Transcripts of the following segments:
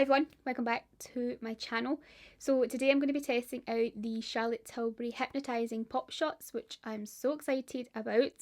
everyone, welcome back to my channel. So today I'm going to be testing out the Charlotte Tilbury Hypnotising Pop Shots, which I'm so excited about.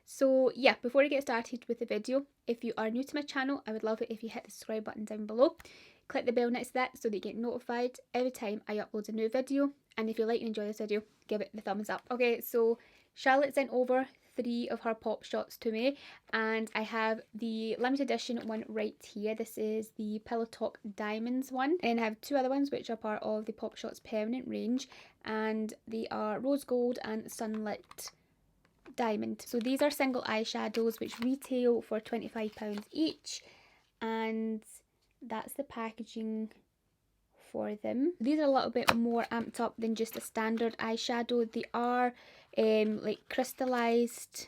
So yeah, before I get started with the video, if you are new to my channel, I would love it if you hit the subscribe button down below. Click the bell next to that so that you get notified every time I upload a new video. And if you like and enjoy this video, give it the thumbs up. Okay, so Charlotte sent over 3 of her pop shots to me, and I have the limited edition one right here. This is the Pillow Talk Diamonds one, and I have 2 other ones which are part of the Pop Shots permanent range, and they are Rose Gold and Sunlit Diamond. So these are single eyeshadows which retail for £25 each, and that's the packaging for them. These are a little bit more amped up than just a standard eyeshadow. They are like crystallized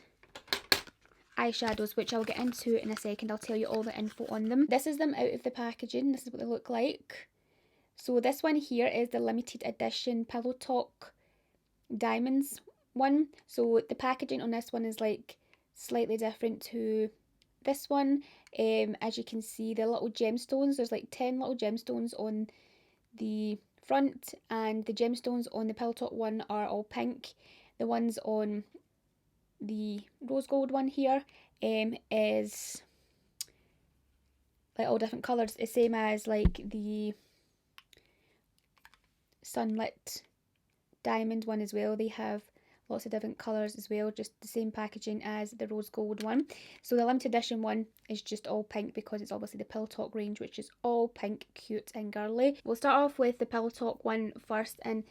eyeshadows, which I'll get into in a second. I'll tell you all the info on them. This is them out of the packaging. This is what they look like. So this one here is the limited edition Pillow Talk Diamonds one. So the packaging on this one is like slightly different to this one. As you can see, the little gemstones, there's like 10 little gemstones on the front, and the gemstones on the Pillow Talk one are all pink. The ones on the rose gold one here is like all different colours. It's same as like the Sunlit Diamond one as well. They have lots of different colours as well, just the same packaging as the rose gold one. So the limited edition one is just all pink because it's obviously the Pillow Talk range, which is all pink, cute and girly. We'll start off with the Pillow Talk one first, and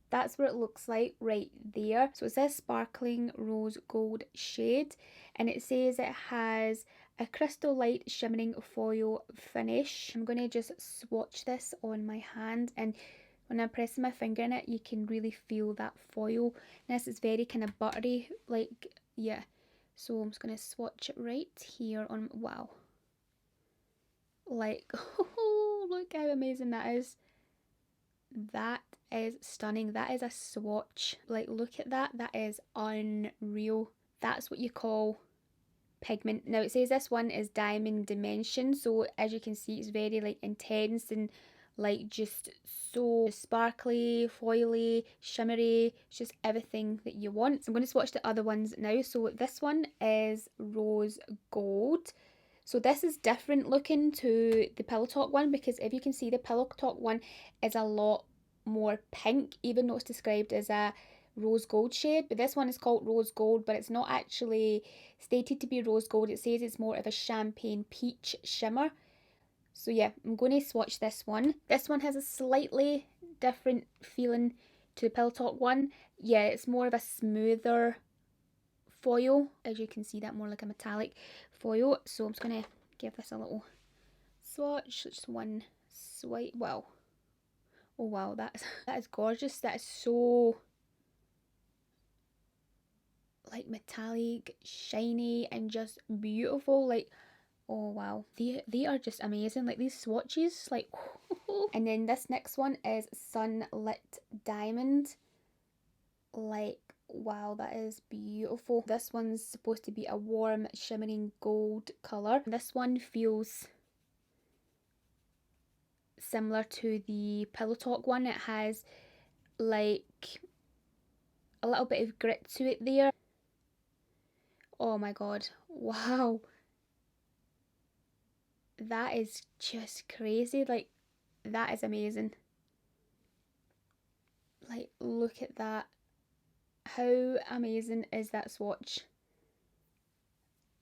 that's what it looks like right there. So it's this sparkling rose gold shade, and it says it has a crystal light shimmering foil finish. I'm going to just swatch this on my hand, and when I'm pressing my finger in it, you can really feel that foil. And this is very kind of buttery, like, yeah. So I'm just going to swatch it right here on, wow. Like, oh, look how amazing that is. That is stunning. That is a swatch. Like, look at that. That is unreal. That's what you call pigment. Now, it says this one is Diamond Dimension. So, as you can see, it's very, like, intense and, like, just so sparkly, foily, shimmery. It's just everything that you want. So I'm going to swatch the other ones now. So, this one is Rose Gold. So this is different looking to the Pillow Talk one, because if you can see, the Pillow Talk one is a lot more pink, even though it's described as a rose gold shade. But this one is called Rose Gold, but it's not actually stated to be rose gold. It says it's more of a champagne peach shimmer. So yeah, I'm going to swatch this one. This one has a slightly different feeling to the Pillow Talk one. Yeah, it's more of a smoother foil, as you can see, that more like a metallic foil. So I'm just going to give this a little swatch, just one swipe. Wow, oh wow, that is gorgeous. That is so like metallic, shiny and just beautiful. Like, oh wow, they are just amazing. Like, these swatches, like and then this next one is Sunlit Diamond. Like, wow, that is beautiful. This one's supposed to be a warm shimmering gold colour. This one feels similar to the Pillow Talk one. It has like a little bit of grit to it there. Oh my god, wow, that is just crazy. Like, that is amazing. Like, look at that. How amazing is that swatch?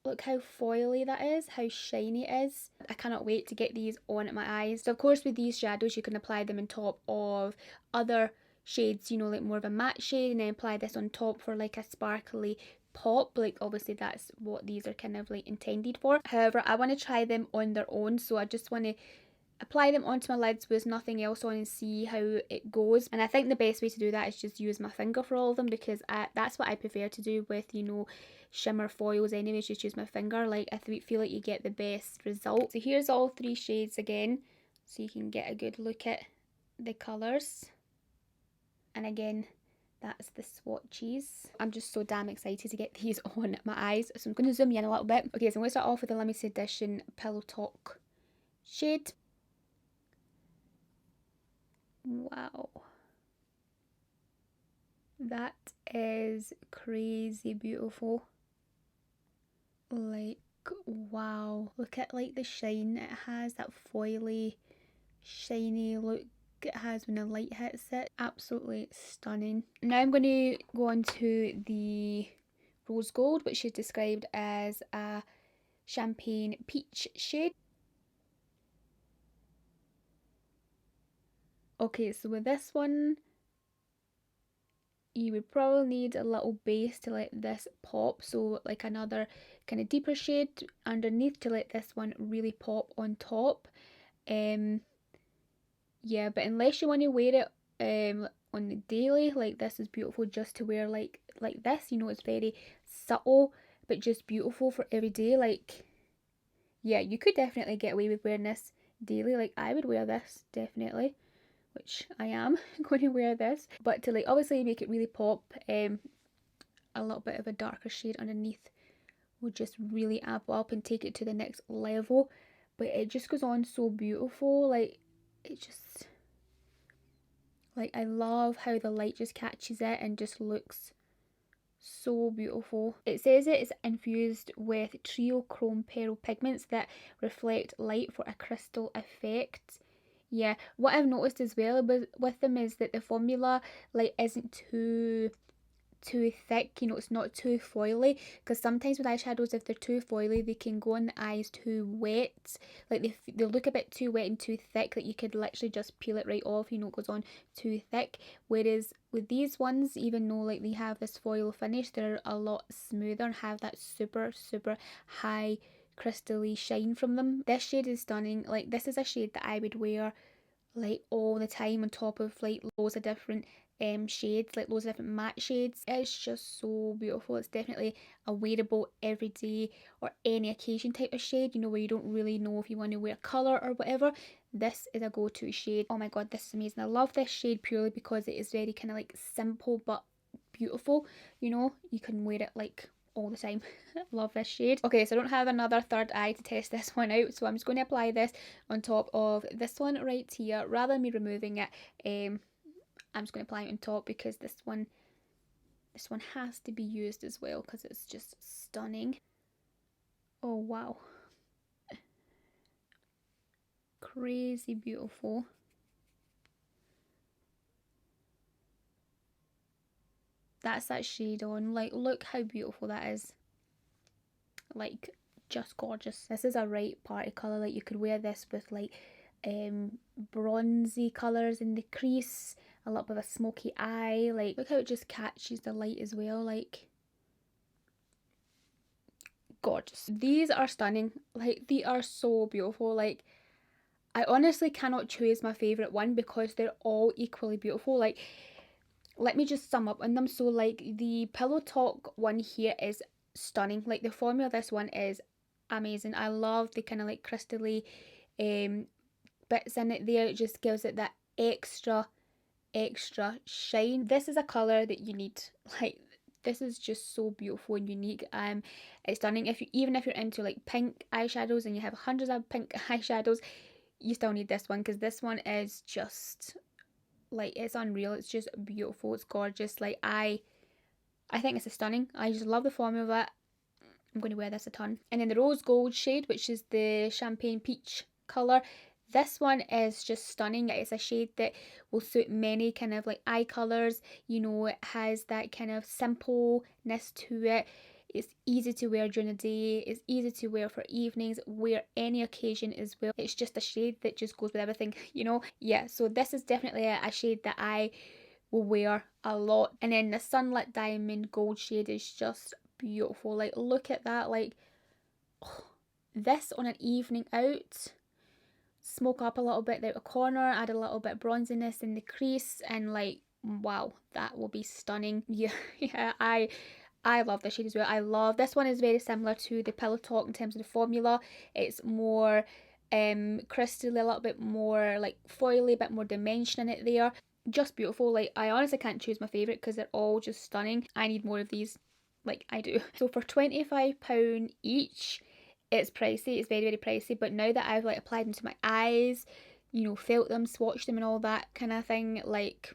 Look how foily that is, how shiny it is. I cannot wait to get these on my eyes. So of course, with these shadows, you can apply them on top of other shades, you know, like more of a matte shade, and then apply this on top for like a sparkly pop. Like, obviously that's what these are kind of like intended for. However, I want to try them on their own, so I just want to apply them onto my lids with nothing else on and see how it goes. And I think the best way to do that is just use my finger for all of them, because that's what I prefer to do with, you know, shimmer foils anyways. Just use my finger. Like, I feel like you get the best result. So here's all 3 shades again, so you can get a good look at the colours. And again, that's the swatches. I'm just so damn excited to get these on my eyes. So I'm going to zoom in a little bit. Okay, so I'm going to start off with the limited edition Pillow Talk shade. Wow. That is crazy beautiful. Like, wow. Look at like the shine it has, that foily, shiny look it has when the light hits it. Absolutely stunning. Now I'm going to go on to the rose gold, which is described as a champagne peach shade. Okay, so with this one, you would probably need a little base to let this pop, so like another kind of deeper shade underneath to let this one really pop on top. Yeah, but unless you want to wear it on the daily, like this is beautiful just to wear like this, you know, it's very subtle but just beautiful for every day. Like, yeah, you could definitely get away with wearing this daily. Like, I would wear this definitely, which I am going to wear this, but to like obviously make it really pop, a little bit of a darker shade underneath will just really amp up and take it to the next level. But it just goes on so beautiful. Like, it just, like, I love how the light just catches it and just looks so beautiful. It says it is infused with trio chrome pearl pigments that reflect light for a crystal effect. Yeah, what I've noticed as well with them is that the formula like isn't too thick, you know, it's not too foily, because sometimes with eyeshadows, if they're too foily, they can go on the eyes too wet, like they look a bit too wet and too thick, that you could literally just peel it right off, you know, it goes on too thick. Whereas with these ones, even though like they have this foil finish, they're a lot smoother and have that super high crystally shine from them. This shade is stunning. Like, this is a shade that I would wear like all the time on top of like loads of different shades, like loads of different matte shades. It's just so beautiful. It's definitely a wearable everyday or any occasion type of shade, you know, where you don't really know if you want to wear colour or whatever. This is a go-to shade. Oh my god, this is amazing. I love this shade purely because it is very kind of like simple but beautiful, you know, you can wear it like all the time. Love this shade. Okay, so I don't have another third eye to test this one out, so I'm just going to apply this on top of this one right here. Rather than me removing it, I'm just going to apply it on top because this one has to be used as well because it's just stunning. Oh wow, crazy beautiful. That's that shade on. Like, look how beautiful that is. Like, just gorgeous. This is a right party colour. Like, you could wear this with like bronzy colours in the crease, a little bit of a smoky eye. Like, look how it just catches the light as well. Like, gorgeous. These are stunning. Like, they are so beautiful. Like, I honestly cannot choose my favourite one because they're all equally beautiful. Like, let me just sum up on them. So like the Pillow Talk one here is stunning. Like, the formula of this one is amazing. I love the kind of like crystally bits in it there. It just gives it that extra shine. This is a colour that you need. Like, this is just so beautiful and unique. It's stunning. Even if you're into like pink eyeshadows and you have hundreds of pink eyeshadows, you still need this one because this one is just like, it's unreal. It's just beautiful. It's gorgeous. Like, I think this is stunning. I just love the formula of it. I'm going to wear this a ton. And then the rose gold shade, which is the champagne peach colour. This one is just stunning. It's a shade that will suit many kind of like eye colours. You know, it has that kind of simpleness to it. It's easy to wear during the day. It's easy to wear for evenings, wear any occasion as well. It's just a shade that just goes with everything, you know? Yeah, so this is definitely a shade that I will wear a lot. And then the Sunlit Diamond Gold shade is just beautiful. Like, look at that. Like, oh, this on an evening out, smoke up a little bit out a corner, add a little bit of bronziness in the crease, and like, wow, that will be stunning. Yeah, yeah, I love this shade as well. I love this one. Is very similar to the Pillow Talk in terms of the formula. It's more crystally, a little bit more like foily, a bit more dimension in it there. Just beautiful. Like, I honestly can't choose my favourite because they're all just stunning. I need more of these, like I do. So for £25 each, it's pricey. It's very pricey. But now that I've like applied them to my eyes, you know, felt them, swatched them and all that kind of thing, like,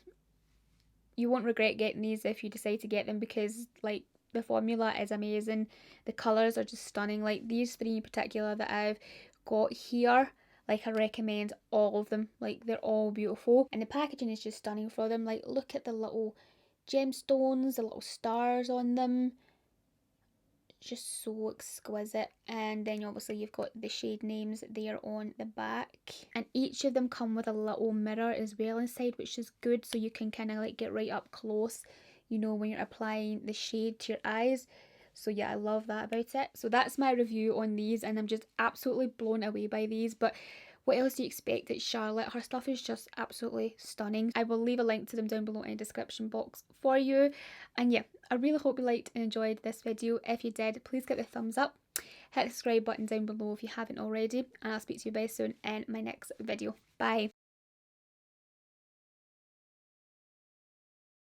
you won't regret getting these if you decide to get them, because like the formula is amazing, the colours are just stunning. Like these three in particular that I've got here, like I recommend all of them, like they're all beautiful and the packaging is just stunning for them. Like look at the little gemstones, the little stars on them, just so exquisite. And then obviously you've got the shade names there on the back, and each of them come with a little mirror as well inside, which is good, so you can kind of like get right up close, you know, when you're applying the shade to your eyes. So yeah, I love that about it. So that's my review on these, and I'm just absolutely blown away by these. But what else do you expect? It's Charlotte. Her stuff is just absolutely stunning. I will leave a link to them down below in the description box for you. And yeah, I really hope you liked and enjoyed this video. If you did, please give it a thumbs up. Hit the subscribe button down below if you haven't already. And I'll speak to you very soon in my next video. Bye.